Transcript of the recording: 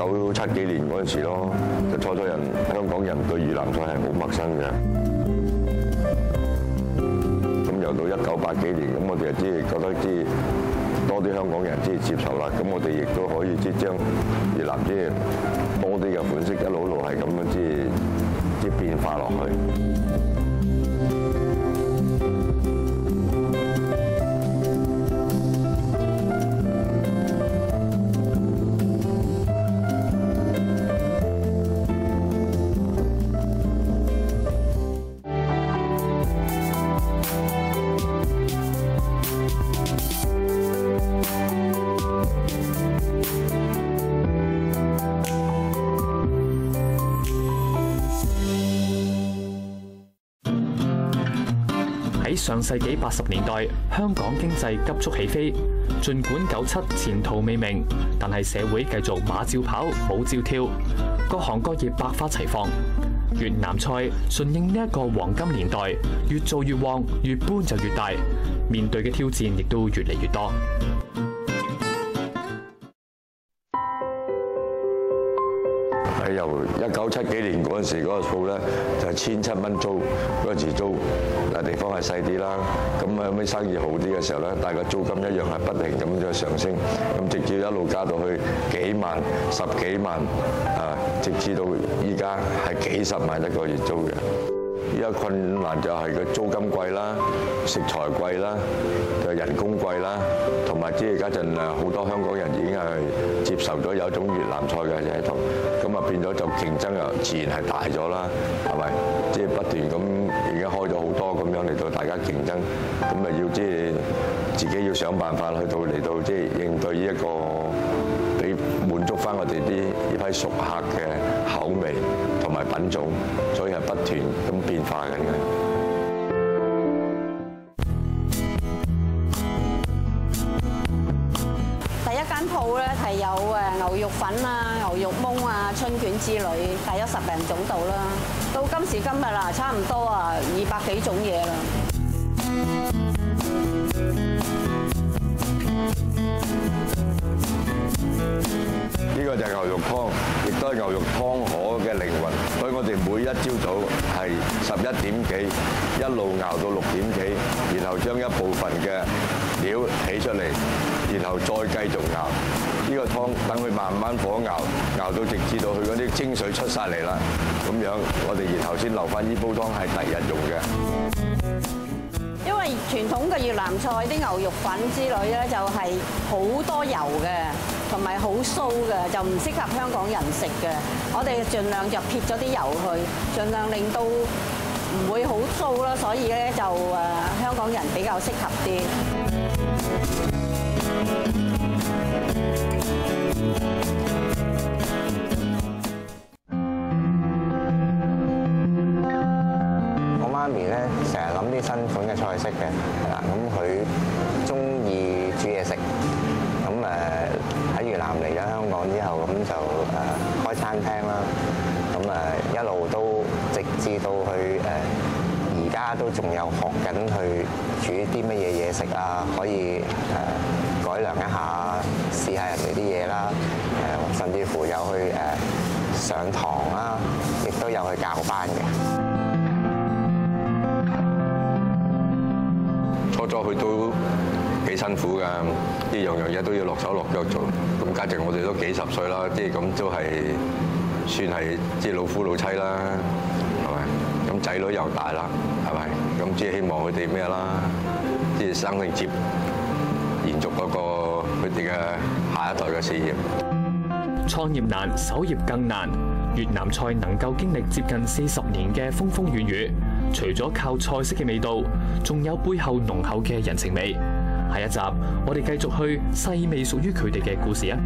1970幾年嗰陣時咯，就初人香港人對越南菜係好陌生嘅。咁由到1980幾年，咁我哋就覺得多啲香港人接受啦。咁我哋亦都可以將越南多啲嘅款式一路係咁樣變化落去。喺上世紀80年代，香港經濟急速起飛。儘管97前途未明，但係社會繼續馬照跑，舞照跳，各行各業百花齊放。越南菜順應呢一個黃金年代，越做越旺，越搬就越大，面對嘅挑戰亦都越嚟越多。由1970幾年嗰陣時，嗰個鋪咧就係1700蚊租，嗰陣時租，地方係細啲啦。咁後尾生意好啲嘅時候咧，但係個租金一樣係不停咁樣上升，咁直至一路加到去幾萬、十幾萬啊，直至到依家係幾十萬一個月租嘅。依家困難就係個租金貴啦、食材貴啦、人工貴啦，同埋而家陣好多香港人已經係接受咗有一種越南菜嘅喺度，咁啊變咗就競爭又自然係大咗啦，係咪？不斷咁已經開咗好多咁樣嚟到大家競爭，咁啊要自己要想辦法嚟到應對呢一個俾滿足翻我哋呢批熟客嘅口味同埋品種，所以係不斷咁變化緊嘅。第一間鋪咧係有牛肉粉啊、牛肉檬啊、春卷之類，大約10零種度啦。到今時今日啦，差唔多200幾種嘢啦。呢個就係牛肉湯，亦都係牛肉湯河嘅靈魂。所以我哋每一朝早係11點幾，一路熬到6點幾，然後將一部分嘅料起出嚟，然後再繼續熬。呢個湯等佢慢慢火熬到直至到佢嗰啲精水出晒嚟啦，咁樣我哋然後先留翻呢煲湯係第日用嘅。因為傳統嘅越南菜啲牛肉粉之類咧，就係好多油嘅，同埋好酥嘅，就唔適合香港人食嘅。我哋盡量就撇咗啲油去，盡量令到唔會好酥啦，所以咧就香港人比較適合啲。我媽咪咧成日諗啲新款嘅菜式嘅，係啦，咁佢中意煮嘢食，咁喺越南嚟咗香港之後，咁就開餐廳啦，咁一路都直至到去而家都仲有學緊去煮啲乜嘢嘢食啊，可以改良一下，試下人哋啲嘢啦，甚至乎有去上堂啦，亦都有去教班嘅。初初去都幾辛苦㗎，呢樣嘢都要落手落腳做。咁加上我哋都幾十歲啦，咁都係算係老夫老妻啦，係咪？咁仔女又大啦，係咪？咁希望佢哋咩啦？生命接延續嗰個佢哋嘅下一代嘅事業。創業難，守業更難。越南菜能夠經歷接近40年嘅風風雨雨，除咗靠菜式嘅味道，仲有背後濃厚嘅人情味。下一集我哋繼續去細味屬於佢哋嘅故事啊！